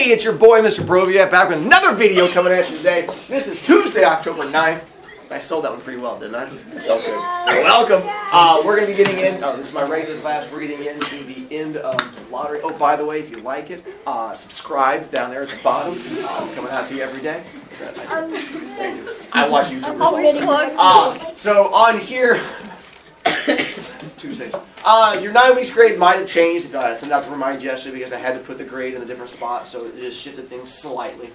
Hey, it's your boy, Mr. Brovicast, back with another video coming at you today. This is Tuesday, October 9th. I sold that one pretty well, didn't I? Okay. You're welcome. We're going to be getting in, this is my regular class, we're getting into the end of the lottery. Oh, by the way, if you like it, subscribe down there at the bottom. Coming out to you every day. Thank you. I watch YouTubers. So on here, Tuesdays. Your 9 weeks grade might have changed. I sent out to remind you yesterday because I had to put the grade in a different spot, so it just shifted things slightly.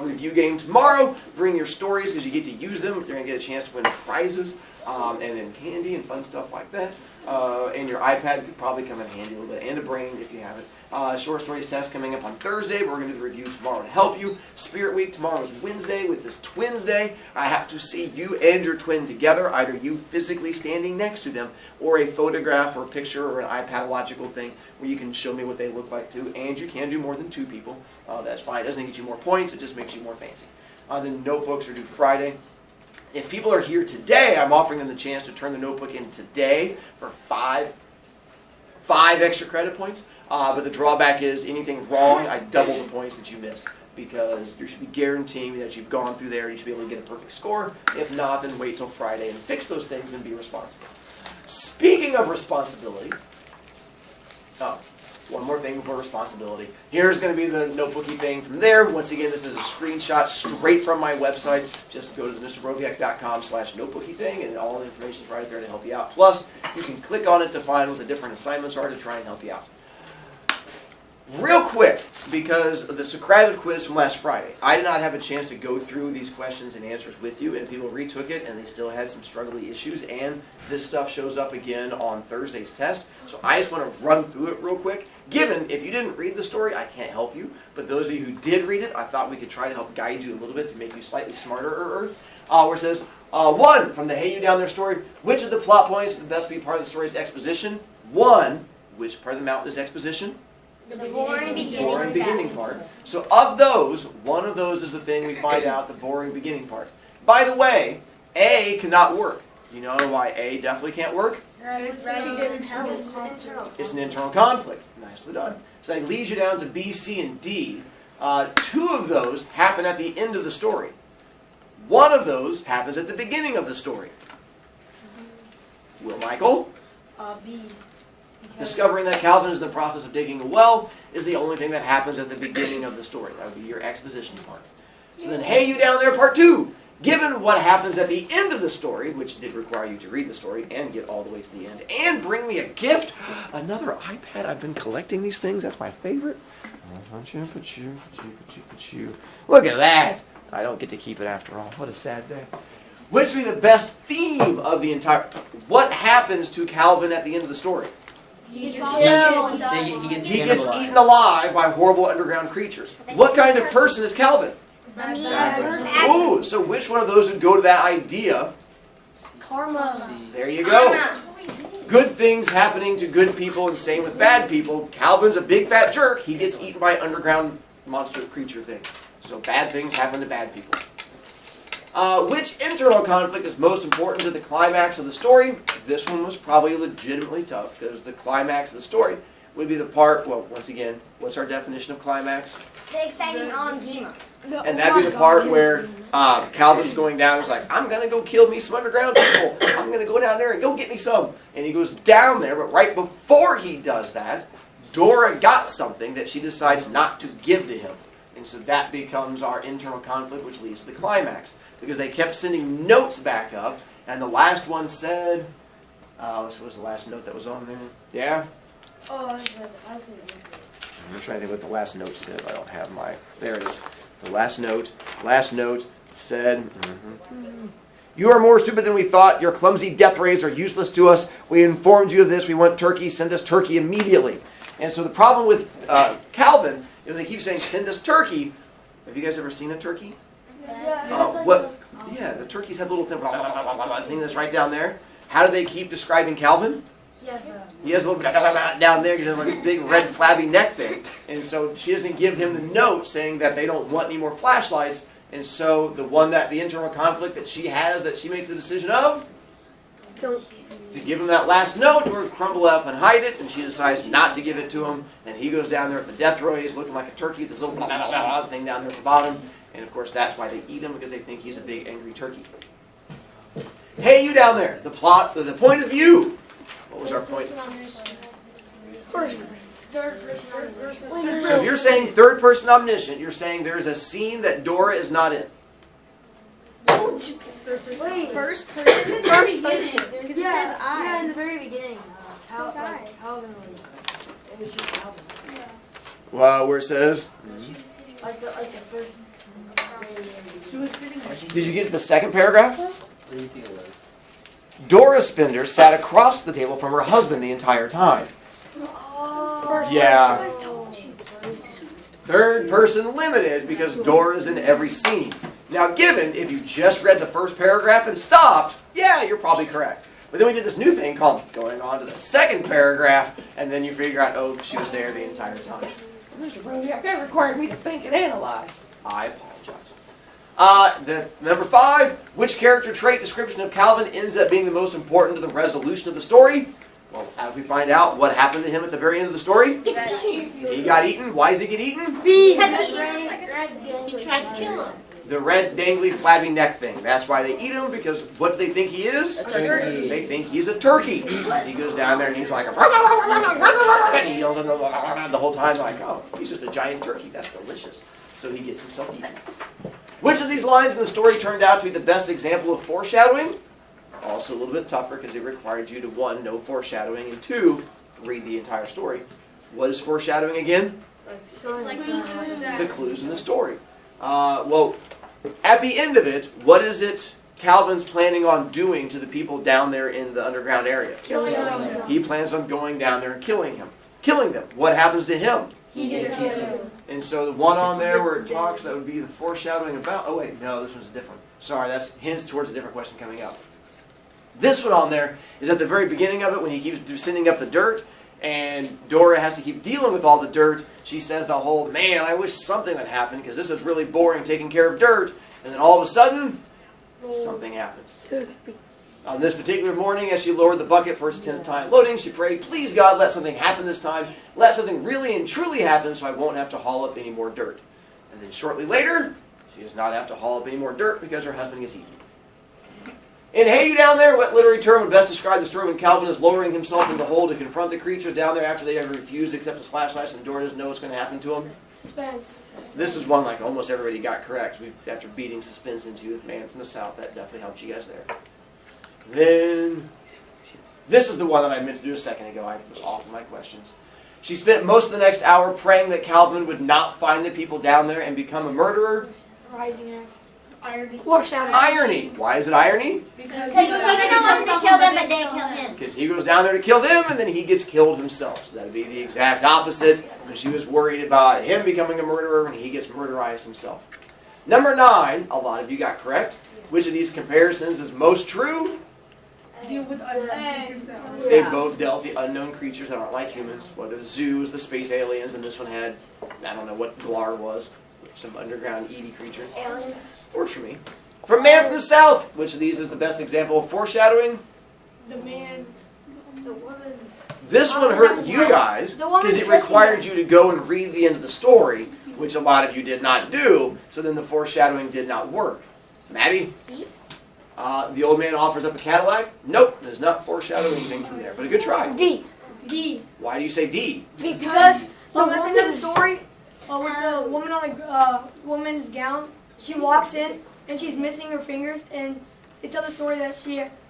Review game tomorrow. Bring your stories because you get to use them. You're going to get a chance to win prizes and then candy and fun stuff like that. And your iPad could probably come in handy a little bit, and a brain if you have it. Short stories test coming up on Thursday, but we're going to do the review tomorrow to help you. Spirit Week tomorrow is Wednesday with this Twins Day. I have to see you and your twin together, either you physically standing next to them or a photograph or a picture or an iPad-logical thing where you can show me what they look like too. And you can do more than 2 people. That's fine. It doesn't get you more points. It just makes you more fancy. The notebooks are due Friday. If people are here today, I'm offering them the chance to turn the notebook in today for five extra credit points. But the drawback is anything wrong, I double the points that you miss. Because you should be guaranteeing that you've gone through there, you should be able to get a perfect score. If not, then wait till Friday and fix those things and be responsible. Speaking of responsibility, one more thing before responsibility. Here's going to be the notebooky thing from there. Once again, this is a screenshot straight from my website. Just go to the MrBrovicast.com/notebooky thing, and all the information is right there to help you out. Plus, you can click on it to find what the different assignments are to try and help you out. Real quick, because of the Socratic quiz from last Friday, I did not have a chance to go through these questions and answers with you, and people retook it, and they still had some struggly issues, and this stuff shows up again on Thursday's test. So I just want to run through it real quick. Given, if you didn't read the story, I can't help you, but those of you who did read it, I thought we could try to help guide you a little bit to make you slightly smarter. Where it says, 1, from the Hey You Down There story, which of the plot points would best be part of the story's exposition? 1, which part of the mountain is exposition? The boring beginning part. So of those, one of those is the thing we find out, the boring beginning part. By the way, A cannot work. You know why A definitely can't work? It's an internal conflict. Nicely done. So that leads you down to B, C, and D. 2 of those happen at the end of the story. 1 of those happens at the beginning of the story. Will Michael? B. Discovering that Calvin is in the process of digging a well is the only thing that happens at the beginning of the story. That would be your exposition part. So then, Hey You Down There, part 2. Given what happens at the end of the story, which did require you to read the story and get all the way to the end, and bring me a gift, another iPad. I've been collecting these things. That's my favorite. Look at that. I don't get to keep it after all. What a sad day. Which would be the best theme of the entire... What happens to Calvin at the end of the story? He gets eaten alive by horrible underground creatures. What kind of person is Calvin? Ooh, so which one of those would go to that idea? Karma. There you go. Good things happening to good people and same with bad people. Calvin's a big fat jerk. He gets eaten by an underground monster creature thing. So bad things happen to bad people. Which internal conflict is most important to the climax of the story? This one was probably legitimately tough because the climax of the story would be the part, well, once again, what's our definition of climax? The exciting game. And that'd be the part where Calvin's going down. He's like, I'm going to go kill me some underground people. I'm going to go down there and go get me some. And he goes down there, but right before he does that, Dora got something that she decides not to give to him. And so that becomes our internal conflict, which leads to the climax. Because they kept sending notes back up, and the last one said, what was the last note that was on there? Yeah? I'm trying to think what the last note said. I don't have my, there it is. The last note said, You are more stupid than we thought. Your clumsy death rays are useless to us. We informed you of this. We want turkey. Send us turkey immediately. And so the problem with Calvin is they keep saying, send us turkey. Have you guys ever seen a turkey? Yeah, the turkeys have a little thing that's right down there. How do they keep describing Calvin? He has a little down there, like a big red flabby neck thing. And so she doesn't give him the note saying that they don't want any more flashlights. And so the internal conflict that she has, that she makes the decision of? to give him that last note or crumble up and hide it, and she decides not to give it to him. And he goes down there at the death row. He's looking like a turkey, this little thing down there at the bottom. And of course, that's why they eat him, because they think he's a big angry turkey. Hey, you down there! The plot, the point of view. What was our point? First. Third person. So if you're saying third person omniscient, you're saying there's a scene that Dora is not in. Wait. First person? First person. Because it says I. Yeah, in the very beginning. Says I. Calvin was. It was just Calvin. Well, where it says. Like the first. She was sitting there. Did you get to the second paragraph? What do you think it was? Dora Spender sat across the table from her husband the entire time. Yeah. Third person limited because Dora's in every scene. Now, given if you just read the first paragraph and stopped, yeah, you're probably correct. But then we did this new thing called going on to the second paragraph, and then you figure out, oh, she was there the entire time. Mr. Brovicast, that required me to think and analyze. I apologize. The number 5, which character trait description of Calvin ends up being the most important to the resolution of the story? Well, as we find out what happened to him at the very end of the story, he got eaten. Why does he get eaten? He tried to kill him. The red, dangly, flabby neck thing. That's why they eat him, because what do they think he is? A turkey. They think he's a turkey. He goes down there and he's like, and he yells the whole time like, oh, he's just a giant turkey. That's delicious. So he gets himself eaten. Which of these lines in the story turned out to be the best example of foreshadowing? Also a little bit tougher because it required you to 1, know foreshadowing, and 2, read the entire story. What is foreshadowing again? The clues in the story. Well, at the end of it, what is it Calvin's planning on doing to the people down there in the underground area? Killing them. He plans on going down there and killing them. What happens to him? He gets killed. And so the one on there where it talks, that would be the foreshadowing about... Oh, wait, no, this one's different. Sorry, that's hints towards a different question coming up. This one on there is at the very beginning of it when he keeps sending up the dirt, and Dora has to keep dealing with all the dirt. She says the whole, man, I wish something would happen because this is really boring taking care of dirt. And then all of a sudden, something happens. On this particular morning, as she lowered the bucket for its 10th time loading, she prayed, please God, let something happen this time. Let something really and truly happen so I won't have to haul up any more dirt. And then shortly later, she does not have to haul up any more dirt because her husband gets eaten. And hey, you down there, what literary term would best describe the story when Calvin is lowering himself in the hole to confront the creatures down there after they have refused to accept his flashlights and Dora doesn't know what's going to happen to him? Suspense. This is one like almost everybody got correct. After beating suspense into you with Man from the South, that definitely helped you guys there. Then, this is the one that I meant to do a second ago. I was off on my questions. She spent most of the next hour praying that Calvin would not find the people down there and become a murderer. Rising act. Irony. Irony. Why is it irony? Because he was going to kill them, but they kill him. Because he goes down there to kill them, and then he gets killed himself. So that would be the exact opposite. When she was worried about him becoming a murderer, and he gets murderized himself. Number 9, a lot of you got correct. Which of these comparisons is most true? Deal with unknown. They both dealt with the unknown creatures that aren't like humans. Whether the zoo was the space aliens, and this one had, I don't know what Glar was. Some underground Edie creature. Aliens. Works for me. From Man from the South, which of these is the best example of foreshadowing? The man. The woman. This one hurt you guys because it required you to go and read the end of the story, which a lot of you did not do, so then the foreshadowing did not work. Maddie? The old man offers up a Cadillac? Nope, does not foreshadow anything from there, but a good try. D. Why do you say D? Because at the end of the story, with the woman on the woman's gown, she walks in and she's missing her fingers, and they tell the story that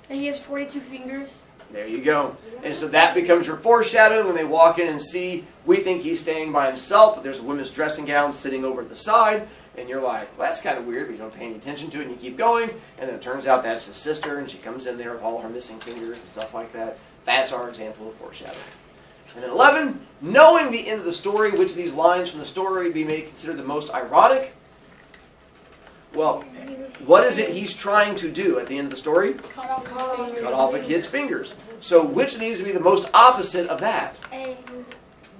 he has 42 fingers. There you go. And so that becomes your foreshadowing when they walk in and see, we think he's staying by himself, but there's a woman's dressing gown sitting over at the side, and you're like, well, that's kind of weird, but you don't pay any attention to it, and you keep going, and then it turns out that's his sister, and she comes in there with all her missing fingers and stuff like that. That's our example of foreshadowing. And then 11, knowing the end of the story, which of these lines from the story would be made considered the most ironic? Well, what is it he's trying to do at the end of the story? Cut off A kid's fingers. So which of these would be the most opposite of that? A.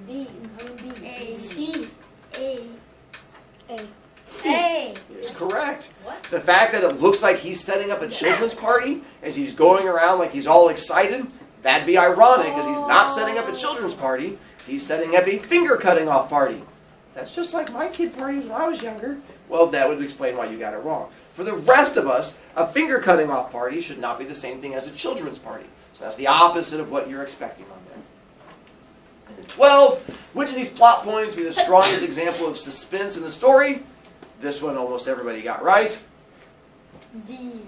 D. B. A. C. A. A. C is correct. What? The fact that it looks like he's setting up a children's party as he's going around like he's all excited, that'd be ironic because he's not setting up a children's party. He's setting up a finger cutting off party. That's just like my kid parties when I was younger. Well, that would explain why you got it wrong. For the rest of us, a finger cutting off party should not be the same thing as a children's party. So that's the opposite of what you're expecting on there. And then 12, which of these plot points would be the strongest example of suspense in the story? This one almost everybody got right. D.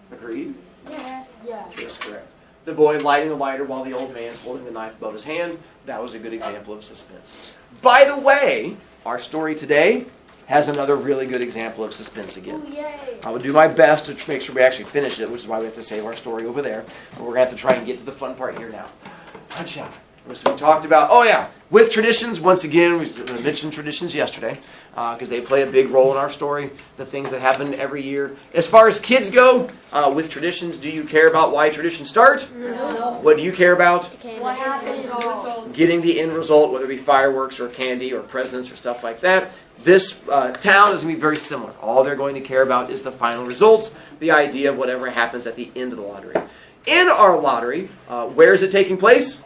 Agreed? Yeah. That's correct. The boy lighting the lighter while the old man's holding the knife above his hand. That was a good example of suspense. By the way, our story today has another really good example of suspense again. Ooh, yay. I will do my best to make sure we actually finish it, which is why we have to save our story over there. But we're going to have to try and get to the fun part here now. Gotcha. So we talked about, with traditions, once again, we mentioned traditions yesterday, because they play a big role in our story, the things that happen every year. As far as kids go, with traditions, do you care about why traditions start? No. What do you care about? What happens? Getting the end result, whether it be fireworks or candy or presents or stuff like that. This town is going to be very similar. All they're going to care about is the final results, the idea of whatever happens at the end of the lottery. In our lottery, where is it taking place?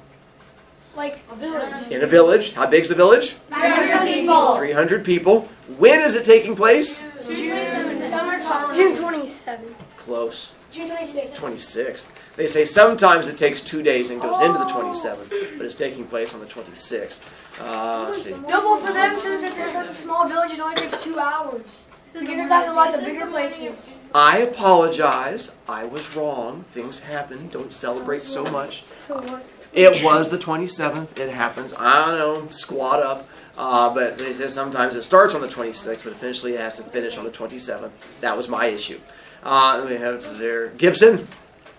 Like a village. In a village. How big's the village? 300 people. 300 people. When is it taking place? June 27th. Close. June 26th. 26th. They say sometimes it takes 2 days and goes into the 27th, but it's taking place on the 26th. Let's see. No, but for them, since it's such a small village, it only takes 2 hours. Because they're talking about the bigger places. I apologize. I was wrong. Things happen. Don't celebrate so much. So what's It was the 27th. It happens. I don't know. Squat up. But they say sometimes it starts on the 26th, but eventually it has to finish on the 27th. That was my issue. We have it there. Gibson?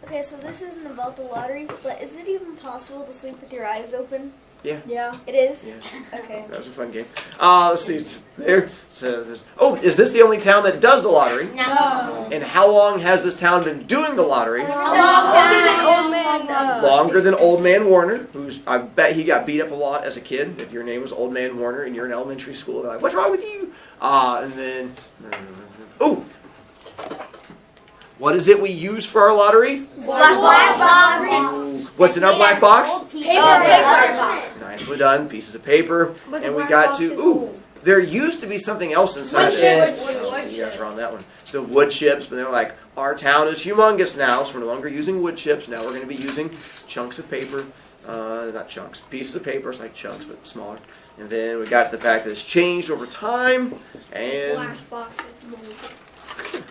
Okay, so this isn't about the lottery, but is it even possible to sleep with your eyes open? Yeah. It is? Yeah. Okay. That was a fun game. Let's see. There. So, is this the only town that does the lottery? No. And how long has this town been doing the lottery? Longer Longer than Old Man Warner, who's, I bet he got beat up a lot as a kid. If your name was Old Man Warner and you're in elementary school, they're like, what's wrong with you? And then, what is it we use for our lottery? Black box. What's in our black box? Paper. Nicely done. Pieces of paper. And we got to, there used to be something else inside Wood this. chips. Oh, you guys are on that one. The wood chips, but they're like, our town is humongous now, so we're no longer using wood chips. Now we're going to be using chunks of paper. Not chunks, pieces of paper. It's like chunks, but smaller. And then we got to the fact that it's changed over time. And Black box is moldy.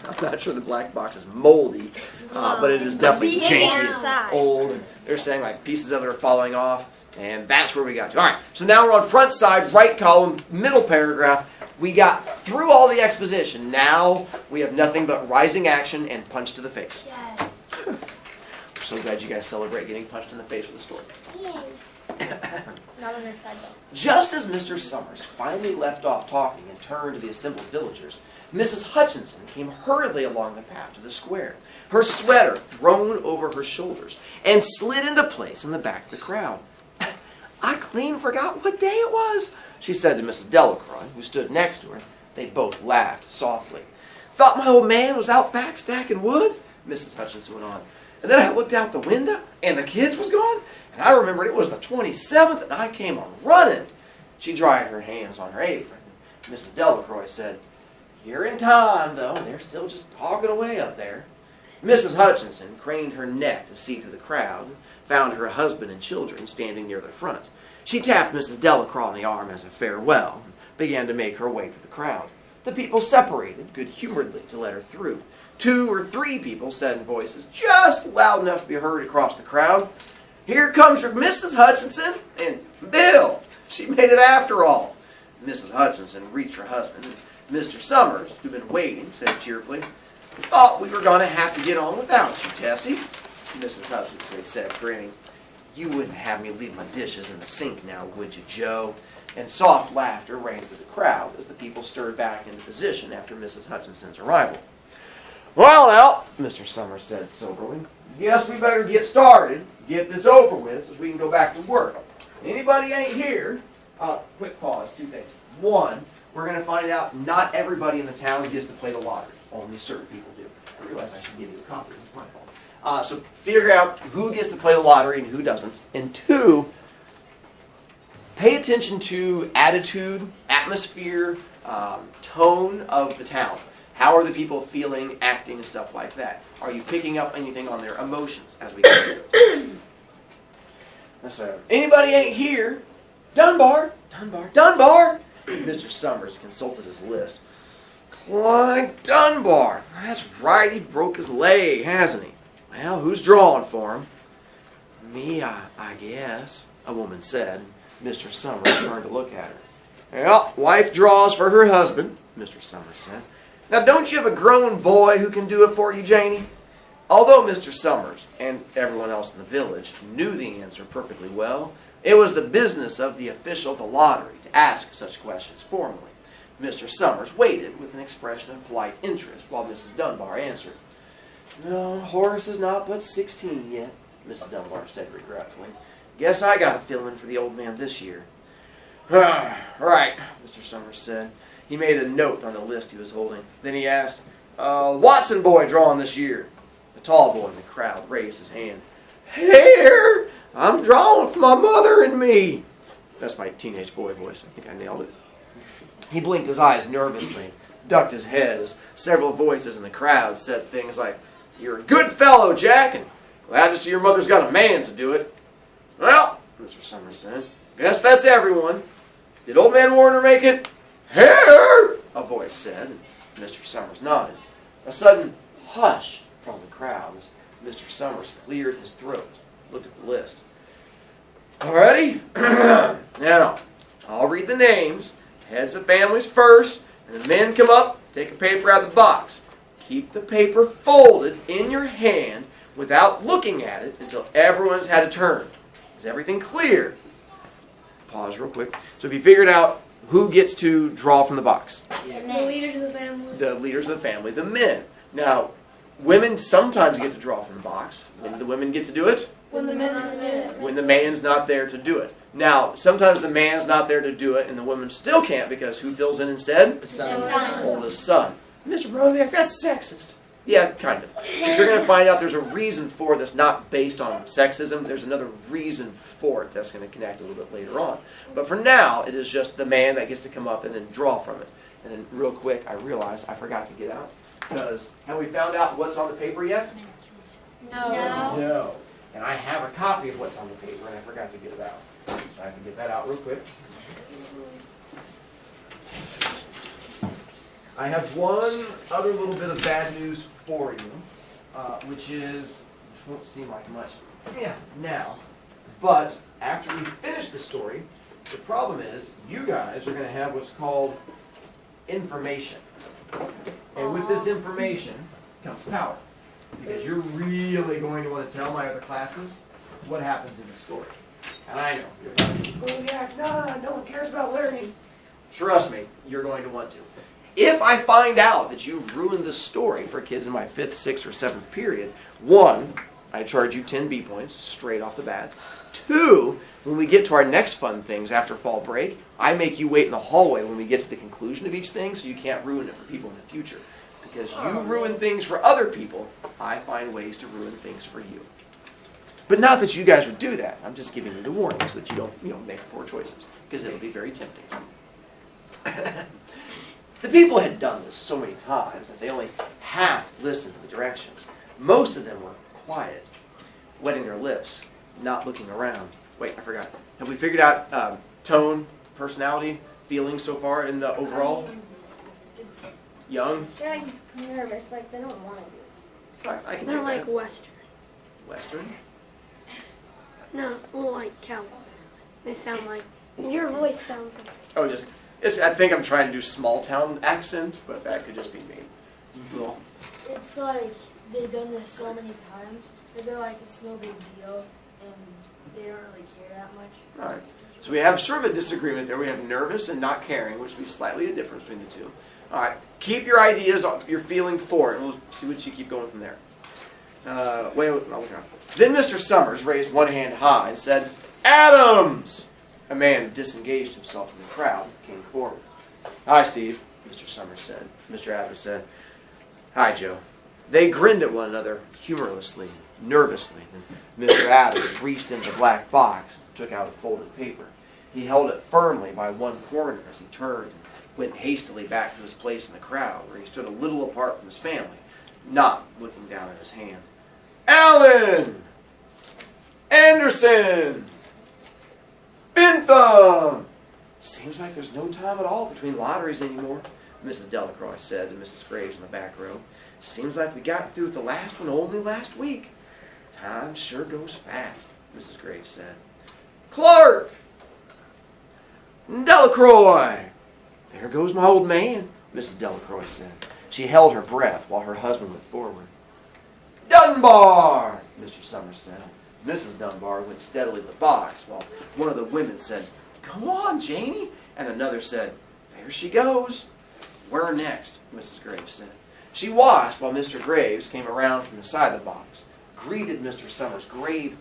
I'm not sure the black box is moldy, but it is definitely janky, old. They're saying like pieces of it are falling off, and that's where we got to. All right, so now we're on front side, right column, middle paragraph. We got through all the exposition. Now we have nothing but rising action and punch to the face. Yes. I'm so glad you guys celebrate getting punched in the face with a story. Not on their side though. Just as Mr. Summers finally left off talking and turned to the assembled villagers, Mrs. Hutchinson came hurriedly along the path to the square, her sweater thrown over her shoulders, and slid into place in the back of the crowd. I clean forgot what day it was, she said to Mrs. Delacroix, who stood next to her. They both laughed softly. Thought my old man was out back stacking wood, Mrs. Hutchinson went on. And then I looked out the window, and the kids was gone, and I remembered it was the 27th, and I came on running. She dried her hands on her apron. Mrs. Delacroix said, You're in time, though. They're still just talking away up there. Mrs. Hutchinson craned her neck to see through the crowd and found her husband and children standing near the front. She tapped Mrs. Delacroix on the arm as a farewell and began to make her way through the crowd. The people separated good-humoredly to let her through. 2 or 3 people said in voices just loud enough to be heard across the crowd, Here comes your Mrs. Hutchinson and Bill. She made it after all. Mrs. Hutchinson reached her husband. Mr. Summers, who'd been waiting, said cheerfully, Thought we were going to have to get on without you, Tessie. Mrs. Hutchinson said, grinning. You wouldn't have me leave my dishes in the sink now, would you, Joe? And soft laughter rang through the crowd as the people stirred back into position after Mrs. Hutchinson's arrival. Well, now, Mr. Summers said soberly, guess we better get started, get this over with so we can go back to work. Anybody ain't here? Quick pause, 2 things. 1, we're going to find out not everybody in the town gets to play the lottery. Only certain people do. I realize I should give you a copy. It's my fault. So figure out who gets to play the lottery and who doesn't. And 2, pay attention to attitude, atmosphere, tone of the town. How are the people feeling, acting, and stuff like that? Are you picking up anything on their emotions as we go through it? So, anybody ain't here? Dunbar! Dunbar! Dunbar! Mr. Summers consulted his list. Clyde Dunbar. That's right, he broke his leg, hasn't he? Well, who's drawing for him? Me, I guess, a woman said. Mr. Summers turned to look at her. Well, wife draws for her husband, Mr. Summers said. Now, don't you have a grown boy who can do it for you, Janie? Although Mr. Summers and everyone else in the village knew the answer perfectly well, it was the business of the official of the lottery to ask such questions formally. Mr. Summers waited with an expression of polite interest while Mrs. Dunbar answered. No, Horace is not but 16 yet, Mrs. Dunbar said regretfully. Guess I got to fill in for the old man this year. Right, Mr. Summers said. He made a note on the list he was holding. Then he asked, Watson boy drawing this year? The tall boy in the crowd raised his hand. Here! I'm drawing for my mother and me. That's my teenage boy voice. I think I nailed it. He blinked his eyes nervously, ducked his head as several voices in the crowd said things like, You're a good fellow, Jack, and glad to see your mother's got a man to do it. Well, Mr. Summers said, guess that's everyone. Did old man Warner make it? Here! A voice said, and Mr. Summers nodded. A sudden hush from the crowd as Mr. Summers cleared his throat, looked at the list. All ready? Now, I'll read the names. Heads of families first, and the men come up, take a paper out of the box. Keep the paper folded in your hand without looking at it until everyone's had a turn. Is everything clear? Pause real quick. So if you figured out who gets to draw from the box? The leaders of the family. The leaders of the family, the men. Now, women sometimes get to draw from the box. When do the women get to do it? When the man's not there. When the man's not there to do it. Now, sometimes the man's not there to do it, and the woman still can't because who fills in instead? The son. Oldest son. Mr. Brovicast, that's sexist. Yeah, kind of. But you're going to find out there's a reason for this, not based on sexism. There's another reason for it that's going to connect a little bit later on. But for now, it is just the man that gets to come up and then draw from it. And then real quick, I realized I forgot to get out. Because have we found out what's on the paper yet? No. No. And I have a copy of what's on the paper, and I forgot to get it out. So I have to get that out real quick. I have one other little bit of bad news for you, which is, which won't seem like much now, but after we finish the story, the problem is you guys are going to have what's called information. And with this information comes power. Because you're really going to want to tell my other classes what happens in the story. And I know, you're probably, oh yeah, no one cares about learning. Trust me, you're going to want to. If I find out that you've ruined this story for kids in my 5th, 6th, or 7th period, 1, I charge you 10 B points straight off the bat. 2, when we get to our next fun things after fall break, I make you wait in the hallway when we get to the conclusion of each thing so you can't ruin it for people in the future. Because you ruin things for other people, I find ways to ruin things for you. But not that you guys would do that. I'm just giving you the warning so that you don't make poor choices. Because it'll be very tempting. The people had done this so many times that they only half listened to the directions. Most of them were quiet, wetting their lips, not looking around. Wait, I forgot. Have we figured out tone, personality, feelings so far in the overall? Young? They're like nervous, like they don't want to do it. Right, I can They're do like that. Western. Western? No, well, like cowboys. They sound like. Your voice sounds like. Oh, I think I'm trying to do small town accent, but that could just be me. Cool. It's like they've done this so many times that they're like, it's no big deal, and they don't really care that much. All right. So we have sort of a disagreement there. We have nervous and not caring, which would be slightly a difference between the two. All right. Keep your ideas, your feeling for it, and we'll see what you keep going from there. Then Mr. Summers raised one hand high and said, Adams! A man disengaged himself from the crowd and came forward. Hi, Steve, Mr. Summers said. Mr. Adams said, Hi, Joe. They grinned at one another humorlessly, nervously. Then Mr. Adams reached into the black box and took out a folded paper. He held it firmly by one corner as he turned and went hastily back to his place in the crowd, where he stood a little apart from his family, not looking down at his hand. Allen! Anderson! Bentham! Seems like there's no time at all between lotteries anymore, Mrs. Delacroix said to Mrs. Graves in the back row. Seems like we got through with the last one only last week. Time sure goes fast, Mrs. Graves said. Clark! Delacroix! There goes my old man, Mrs. Delacroix said. She held her breath while her husband went forward. Dunbar! Mr. Summers said. Mrs. Dunbar went steadily to the box while one of the women said, Go on, Janie. And another said, There she goes. Where next? Mrs. Graves said. She watched while Mr. Graves came around from the side of the box, greeted Mr. Summers gravely,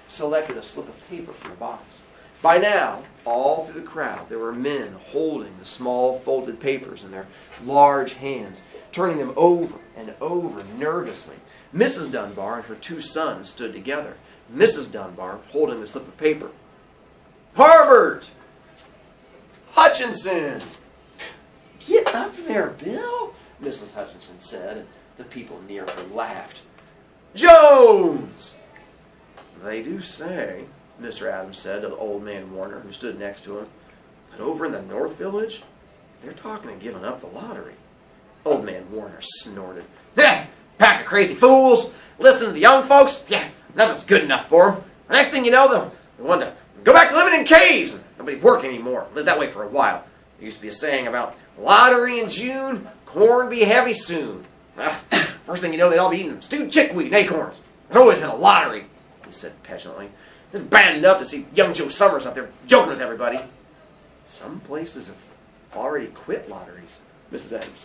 selected a slip of paper from the box. By now, all through the crowd, there were men holding the small folded papers in their large hands, turning them over and over nervously. Mrs. Dunbar and her two sons stood together, Mrs. Dunbar holding the slip of paper. Herbert! Hutchinson! Get up there, Bill, Mrs. Hutchinson said, and the people near her laughed. Jones! They do say, Mr. Adams said to the old man Warner, who stood next to him, that over in the North Village, they're talking of giving up the lottery. Old man Warner snorted. Pack of crazy fools! Listen to the young folks? Yeah, nothing's good enough for them. The next thing you know, they'll want to go back to living in caves and nobody work anymore. Live that way for a while. There used to be a saying about lottery in June, corn be heavy soon. First thing you know, they'd all be eating stewed chickweed and acorns. There's always been a lottery, he said petulantly. It's bad enough to see young Joe Summers up there joking with everybody. Some places have already quit lotteries, Mrs. Adams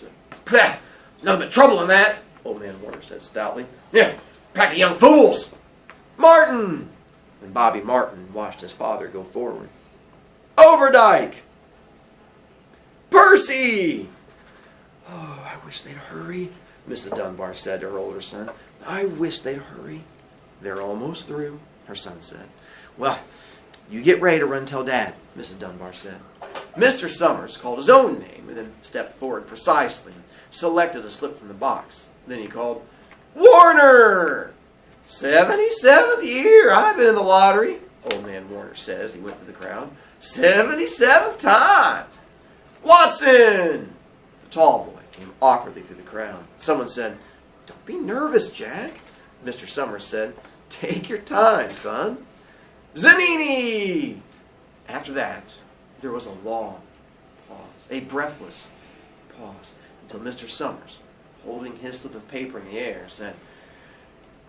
said. Nothing but trouble in that, old man Warner said stoutly. Yeah, pack of young fools. Martin! And Bobby Martin watched his father go forward. Overdyke! Percy! Oh, I wish they'd hurry, Mrs. Dunbar said to her older son. I wish they'd hurry. They're almost through, her son said. Well, you get ready to run tell Dad, Mrs. Dunbar said. Mr. Summers called his own name and then stepped forward precisely and selected a slip from the box. Then he called, Warner! 77th year I've been in the lottery, old man Warner said as he went to the crowd. 77th time! Watson! The tall boy came awkwardly through the crowd. Someone said, Don't be nervous, Jack. Mr. Summers said, Take your time, son. Zanini! After that, there was a long pause, a breathless pause, until Mr. Summers, holding his slip of paper in the air, said,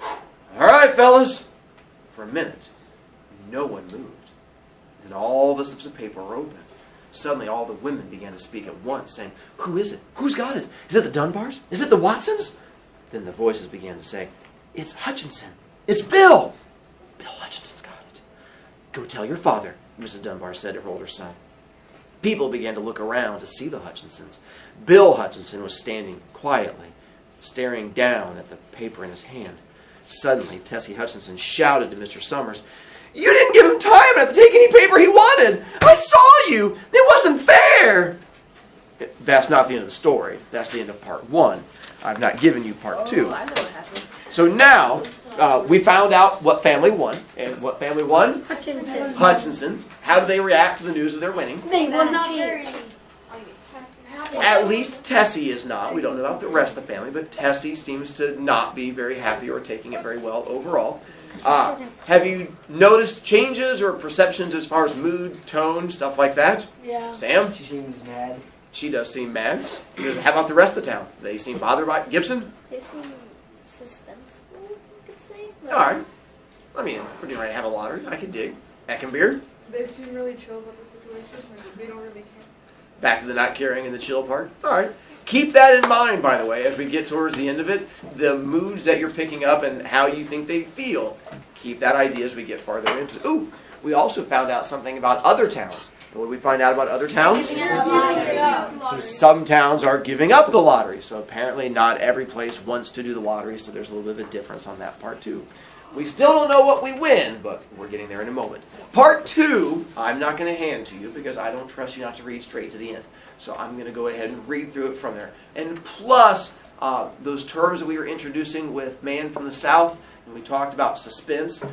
All right, fellas. For a minute, no one moved, and all the slips of paper were open. Suddenly, all the women began to speak at once, saying, Who is it? Who's got it? Is it the Dunbars? Is it the Watsons? Then the voices began to say, It's Hutchinson. It's Bill. Bill Hutchinson's got it. Go tell your father, Mrs. Dunbar said to her older son. People began to look around to see the Hutchinsons. Bill Hutchinson was standing quietly, staring down at the paper in his hand. Suddenly, Tessie Hutchinson shouted to Mr. Summers, You didn't give him time enough to take any paper he wanted. I saw you. It wasn't fair. That's not the end of the story. That's the end of part 1. I've not given you part 2. I know what happened. So now, we found out what family won. And what family won? Hutchinson. Hutchinsons. How do they react to the news of their winning? They will Not cheat. very. At least Tessie is not. We don't know about the rest of the family, but Tessie seems to not be very happy or taking it very well overall. Have you noticed changes or perceptions as far as mood, tone, stuff like that? Yeah. Sam? She seems mad. She does seem mad. How about the rest of the town? They seem bothered by it. Gibson? They seem suspenseful, you could say. All right. I mean, we're getting ready to have a lottery. I can dig. Eckenbeard? They seem really chill about the situation. Like, they don't really care. Back to the not caring and the chill part. All right. Keep that in mind, by the way, as we get towards the end of it. The moods that you're picking up and how you think they feel. Keep that idea as we get farther into it. Ooh, we also found out something about other towns. And what did we find out about other towns? Giving up the lottery. So some towns are giving up the lottery. So apparently not every place wants to do the lottery, so there's a little bit of a difference on that part too. We still don't know what we win, but we're getting there in a moment. Part 2, I'm not going to hand to you because I don't trust you not to read straight to the end. So I'm going to go ahead and read through it from there. And plus, those terms that we were introducing with Man from the South, and we talked about suspense.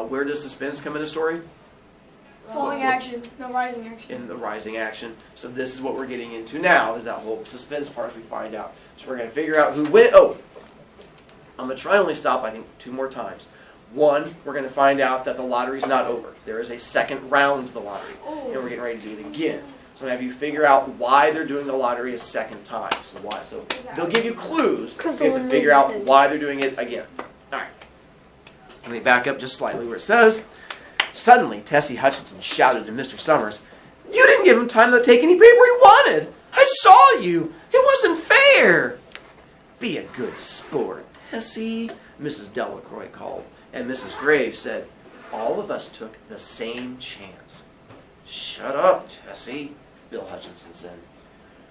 Where does suspense come in the story? Falling action, no rising action. In the rising action. So this is what we're getting into now, is that whole suspense part as we find out. So we're going to figure out who wins. Oh, I'm going to try and only stop, I think, 2 more times. 1, we're going to find out that the lottery's not over. There is a second round to the lottery, and we're getting ready to do it again. So I'm going to have you figure out why they're doing the lottery a second time. So why? So they'll give you clues. You have to figure out why they're doing it again. All right. Let me back up just slightly where it says, suddenly Tessie Hutchinson shouted to Mr. Summers, "You didn't give him time to take any paper he wanted. I saw you. It wasn't fair." "Be a good sport, Tessie," Mrs. Delacroix called. And Mrs. Graves said, "All of us took the same chance." "Shut up, Tessie," Bill Hutchinson said.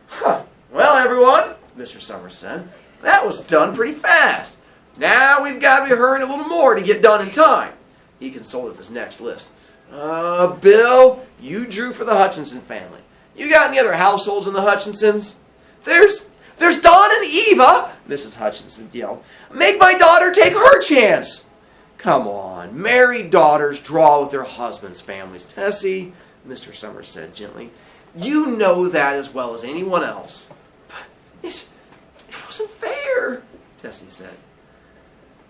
"Huh. Well, everyone," Mr. Summers said, "that was done pretty fast. Now we've got to be hurrying a little more to get done in time." He consulted his next list. Bill, you drew for the Hutchinson family. You got any other households in the Hutchinsons?" There's Don and Eva," Mrs. Hutchinson yelled. "Make my daughter take her chance." "Come on, married daughters draw with their husbands' families, Tessie," Mr. Summers said gently. "You know that as well as anyone else." "But it wasn't fair," Tessie said.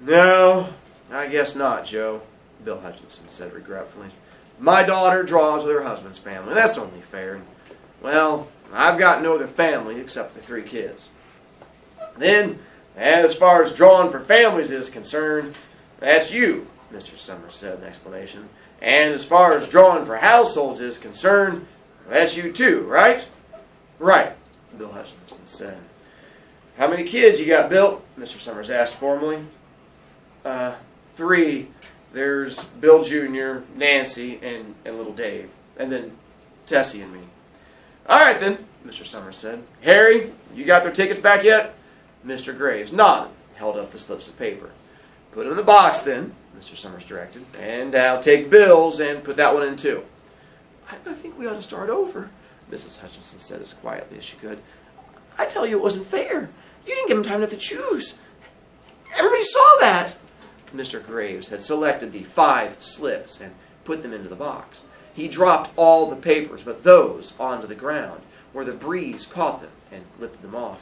"No, I guess not, Joe," Bill Hutchinson said regretfully. "My daughter draws with her husband's family. That's only fair. Well, I've got no other family except the 3 kids. Then, as far as drawing for families is concerned, that's you," Mr. Summers said in explanation. "And as far as drawing for households is concerned, that's you too, right?" "Right," Bill Hutchinson said. "How many kids you got, Bill?" Mr. Summers asked formally. 3. There's Bill Jr., Nancy, and little Dave. And then Tessie and me." "All right, then," Mr. Summers said. "Harry, you got their tickets back yet?" Mr. Graves nodded, held up the slips of paper. "Put them in the box, then," Mr. Summers directed. "And I'll take Bill's and put that one in, too." I think we ought to start over," Mrs. Hutchinson said as quietly as she could. "I tell you it wasn't fair. You didn't give him time to choose. Everybody saw that." Mr. Graves had selected the 5 slips and put them into the box. He dropped all the papers but those onto the ground, where the breeze caught them and lifted them off.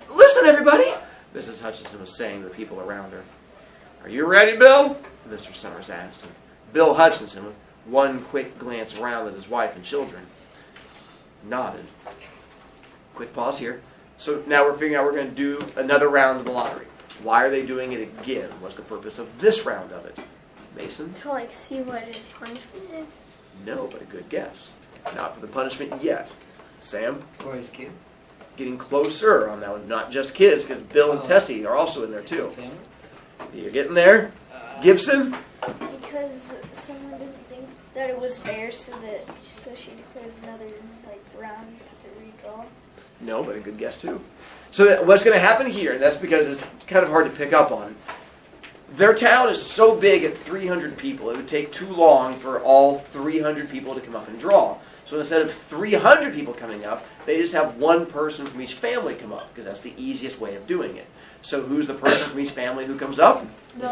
"Listen, everybody," Mrs. Hutchinson was saying to the people around her. "Are you ready, Bill?" Mr. Summers asked. And Bill Hutchinson, with one quick glance around at his wife and children, nodded. Quick pause here. So now we're figuring out we're going to do another round of the lottery. Why are they doing it again? What's the purpose of this round of it? Mason? To see what his punishment is. No, but a good guess. Not for the punishment yet. Sam? For his kids. Getting closer on that one. Not just kids, because Bill and Tessie are also in there too. Family? You're getting there? Gibson? Because someone didn't think that it was fair, so she declared another round to recall. No, but a good guess too. So what's going to happen here, and that's because it's kind of hard to pick up on, their town is so big at 300 people, it would take too long for all 300 people to come up and draw. So instead of 300 people coming up, they just have one person from each family come up, because that's the easiest way of doing it. So who's the person from each family who comes up? The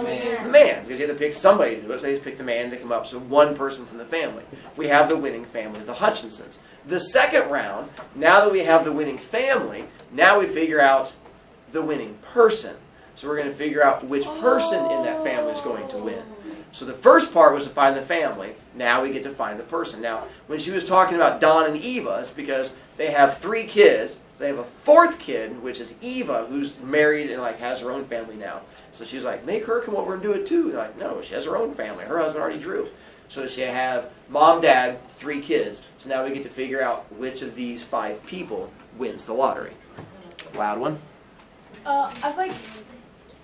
The man, because you have to pick somebody to do it, so they just pick the man to come up, so one person from the family. We have the winning family, the Hutchinsons. The second round, now that we have the winning family, now we figure out the winning person. So we're going to figure out which person in that family is going to win. So the first part was to find the family. Now we get to find the person. Now, when she was talking about Don and Eva, it's because they have 3 kids. They have a 4th kid, which is Eva, who's married and has her own family now. So she's like, make her come over and do it too. They're like, no, she has her own family. Her husband already drew. So she have mom, dad, 3 kids. So now we get to figure out which of these 5 people wins the lottery. Loud one. I feel like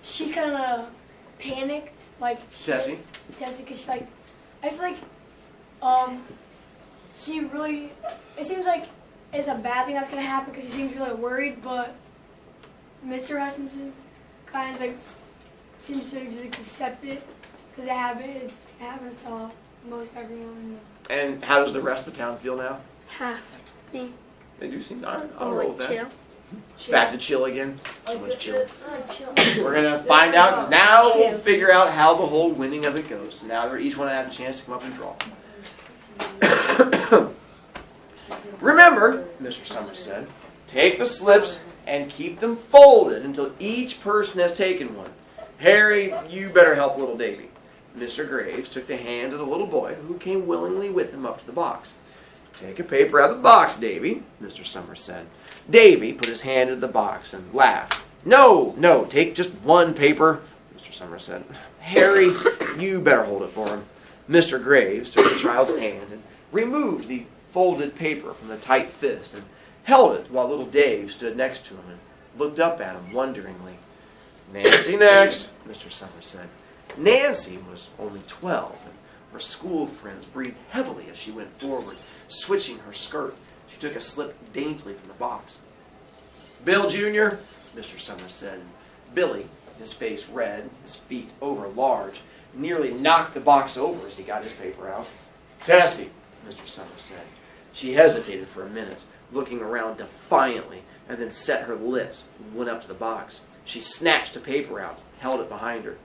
she's kind of panicked, Tessie? Tessie, because I feel like, it seems like it's a bad thing that's going to happen because he seems really worried, but Mr. Hutchinson kind of like seems to just accept it because it happens to most everyone. And how does the rest of the town feel now? Happy. They do seem, all right, I'll roll with that. Chill. Back to chill again. So much chill. Chill. We're going to find out, because now we'll figure out how the whole winning of it goes. So now each one have a chance to come up and draw. Remember, Mr. Summers said, take the slips and keep them folded until each person has taken one. Harry, you better help little Davy. Mr. Graves took the hand of the little boy, who came willingly with him up to the box. Take a paper out of the box, Davy, Mr. Summers said. Davy put his hand into the box and laughed. No, take just one paper, Mr. Summers said. Harry, you better hold it for him. Mr. Graves took the child's hand and removed the folded paper from the tight fist and held it while little Dave stood next to him and looked up at him wonderingly. Nancy next, Mr. Summers said. Nancy was only 12, and her school friends breathed heavily as she went forward, switching her skirt. She took a slip daintily from the box. Bill Jr., Mr. Summers said. And Billy, his face red, his feet over large, nearly knocked the box over as he got his paper out. Tessie, Mr. Summers said. She hesitated for a minute, looking around defiantly, and then set her lips and went up to the box. She snatched a paper out, held it behind her.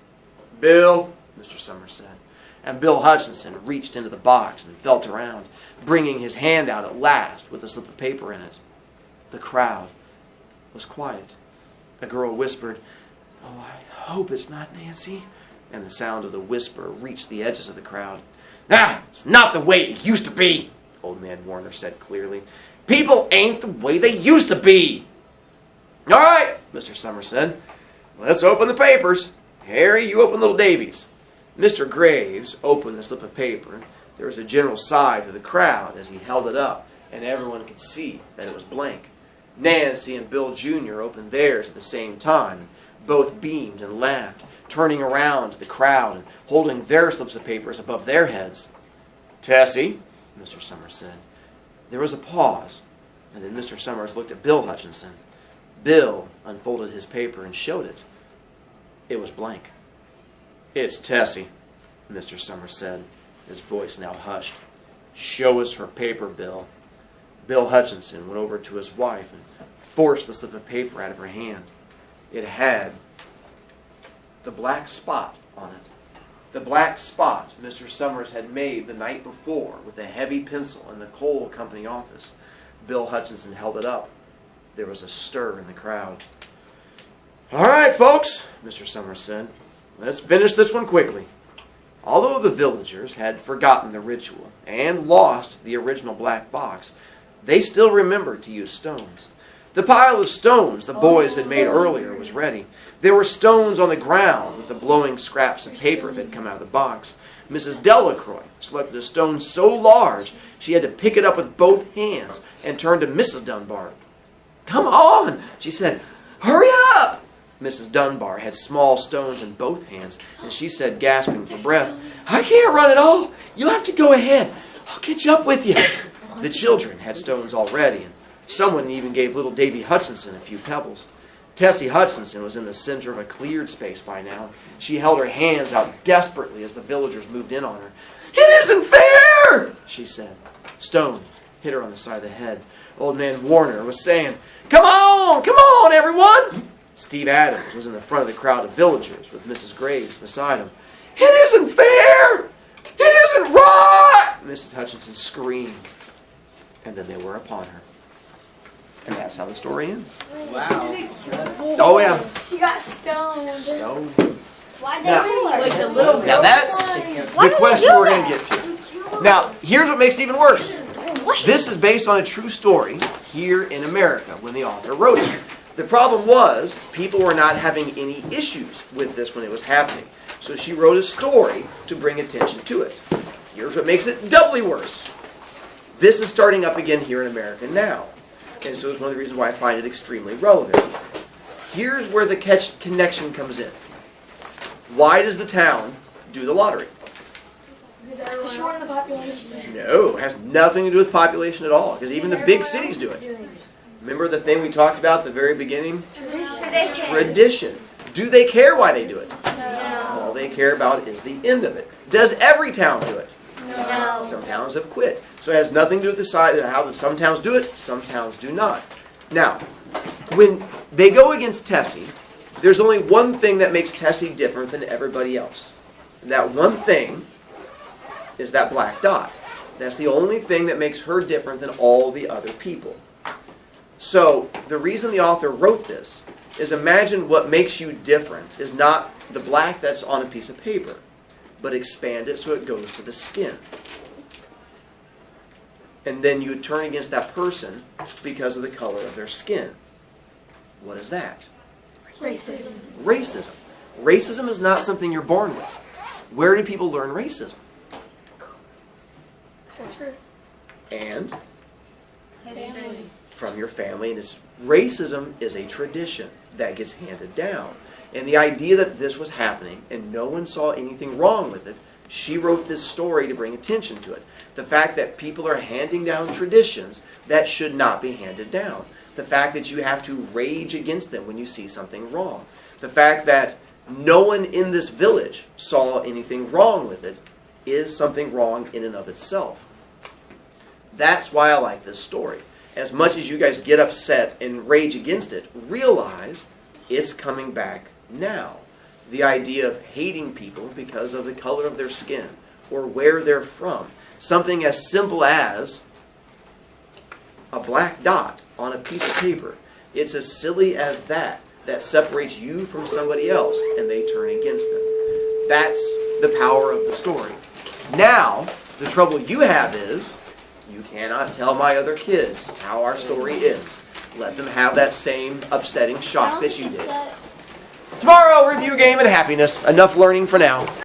Bill, Mr. Summers said. And Bill Hutchinson reached into the box and felt around, bringing his hand out at last with a slip of paper in it. The crowd was quiet. A girl whispered, "Oh, I hope it's not Nancy." And the sound of the whisper reached the edges of the crowd. "Ah, it's not the way it used to be," Old Man Warner said clearly. "People ain't the way they used to be." "All right," Mr. Summers said. "Let's open the papers. Harry, you open little Davy's." Mr. Graves opened the slip of paper. There was a general sigh through the crowd as he held it up, and everyone could see that it was blank. Nancy and Bill Jr. opened theirs at the same time. Both beamed and laughed, turning around to the crowd and holding their slips of papers above their heads. "Tessie," Mr. Summers said. There was a pause, and then Mr. Summers looked at Bill Hutchinson. Bill unfolded his paper and showed it. It was blank. "It's Tessie," Mr. Summers said, his voice now hushed. "Show us her paper, Bill." Bill Hutchinson went over to his wife and forced the slip of paper out of her hand. It had the black spot on it. The black spot Mr. Summers had made the night before with a heavy pencil in the coal company office. Bill Hutchinson held it up. There was a stir in the crowd. "All right, folks," Mr. Summers said. "Let's finish this one quickly." Although the villagers had forgotten the ritual and lost the original black box, they still remembered to use stones. The pile of stones the boys had made earlier was ready. There were stones on the ground with the blowing scraps of paper that had come out of the box. Mrs. Delacroix selected a stone so large she had to pick it up with both hands and turned to Mrs. Dunbar. "Come on," she said. "Hurry up!" Mrs. Dunbar had small stones in both hands, and she said, gasping for breath, "I can't run at all. You'll have to go ahead. I'll catch up with you." The children had stones already, and someone even gave little Davy Hutchinson a few pebbles. Tessie Hutchinson was in the center of a cleared space by now. She held her hands out desperately as the villagers moved in on her. "It isn't fair," she said. Stone hit her on the side of the head. Old Man Warner was saying, come on, everyone." Steve Adams was in the front of the crowd of villagers with Mrs. Graves beside him. "It isn't fair! It isn't right!" Mrs. Hutchinson screamed. And then they were upon her. And that's how the story ends. Wow. Oh, yeah. She got stoned. Stone. Why'd Now- they kill her? Like the little Now that's the question we're going to get to. Now, here's what makes it even worse. This is based on a true story here in America when the author wrote it. The problem was people were not having any issues with this when it was happening. So she wrote a story to bring attention to it. Here's what makes it doubly worse. This is starting up again here in America now. And so it's one of the reasons why I find it extremely relevant. Here's where the connection comes in. Why does the town do the lottery? Because To everyone shorten the else population. No, it has nothing to do with population at all, because even the big cities do it. Remember the thing we talked about at the very beginning? Tradition. Do they care why they do it? No. All they care about is the end of it. Does every town do it? No. Some towns have quit. So it has nothing to do with the size of how some towns do it, some towns do not. Now, when they go against Tessie, there's only one thing that makes Tessie different than everybody else. And that one thing is that black dot. That's the only thing that makes her different than all the other people. So the reason the author wrote this is, imagine what makes you different is not the black that's on a piece of paper, but expand it so it goes to the skin. And then you would turn against that person because of the color of their skin. What is that? Racism. Racism. Racism is not something you're born with. Where do people learn racism? Culture. And Family. from your family. And racism is a tradition that gets handed down. And the idea that this was happening and no one saw anything wrong with it, she wrote this story to bring attention to it. The fact that people are handing down traditions that should not be handed down. The fact that you have to rage against them when you see something wrong. The fact that no one in this village saw anything wrong with it is something wrong in and of itself. That's why I like this story. As much as you guys get upset and rage against it, realize it's coming back now. The idea of hating people because of the color of their skin or where they're from. Something as simple as a black dot on a piece of paper. It's as silly as that separates you from somebody else and they turn against them. That's the power of the story. Now, the trouble you have is you cannot tell my other kids how our story is. Let them have that same upsetting shock that you did. Tomorrow, review game and happiness. Enough learning for now.